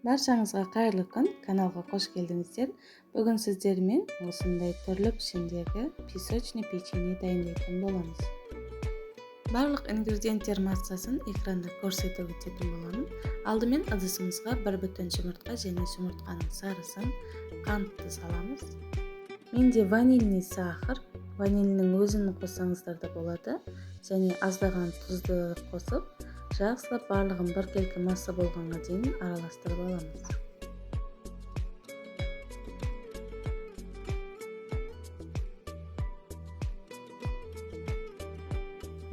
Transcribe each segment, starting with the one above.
Баршаңызға қайырлы күн, каналға қош келдіңіздер. Бүгін сіздермен осындай түрлі пішімдегі песочный печенье дайындайтын боламыз. Барлық ингредиенттер массасын экранда көрсетіп өтетін боламын. Алдымен ыдысымызға 1,5 жұмыртқа және жұмыртқаның сарысын, қантты саламыз. Менде ванильный сахар, ванильнің өзін қоссаңыздар да болады, және аздаған тұзды қосып, жақсылап барлығын біркелкі масса болғанға дейін араластырып аламыз.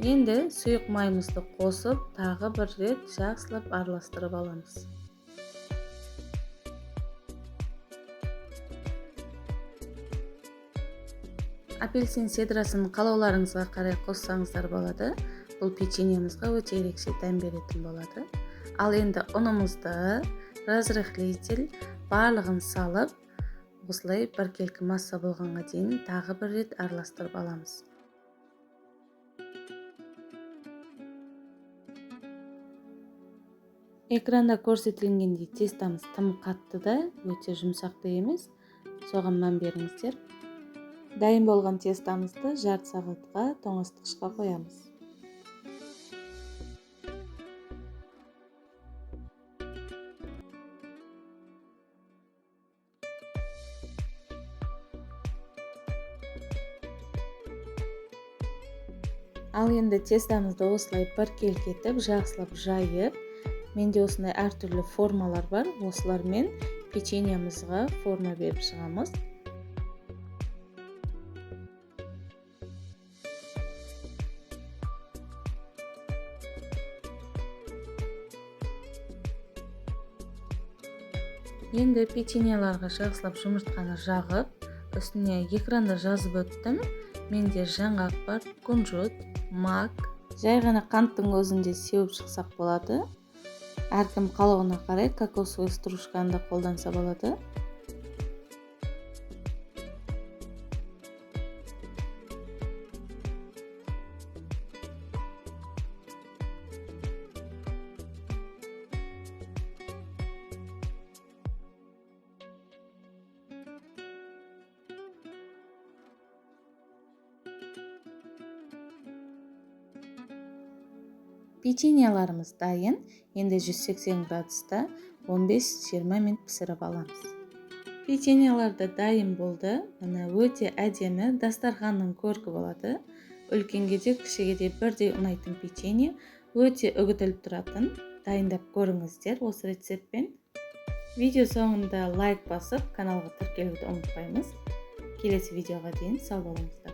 Енді сұйық майымызды қосып, тағы бір рет жақсылап араластырып аламыз. Апельсин седрасын қалауларыңызға қарай қоссаңыздар болады. Бұл печеньемізға өте ерекше дәм беретін болады. Ал енді ұнымызды, разрыхлитель барлығын салып, осылай біркелкі масса болғанға дейін тағы бір рет араластырып аламыз. Экранда көрсетілгендей тестамыз тым қатты да, өте жұмсақ та емес. Соған мән беріңіздер. Дайын болған тестамызды жарты сағатқа тоңазытқышқа қоямыз. Ал енді тестамызды осылай біркелкі етіп, жақсылап жайып, менде осындай әртүрлі формалар бар. Осылармен печеньемізға форма беріп шығамыз. Енді печеньеларға жақсылап жұмыртқаны жағып, үстіне экранда жазып өттім. Менде жаңғақ бар, кунжут, мак. Жай ғана қанттың өзінде сеуіп шықсақ болады. Әркім қалауына қарай кокосовый стружканы да қолданса болады. Печеньеларымыз дайын. Енді 180 градуста 15-20 минут пісіріп аламыз. Печеньеларды дайын болды. Мына өте әдемі дастарханның көркі болады. Үлкенге де кішіге де бірдей ұнайтын печенье, өте үгітіліп тұратын. Дайындап көріңіздер осы рецептпен. Видео соңында лайк басып, каналға тіркелуді ұмытпаймыз. Келесі видеоға дейін сау болыңыздар.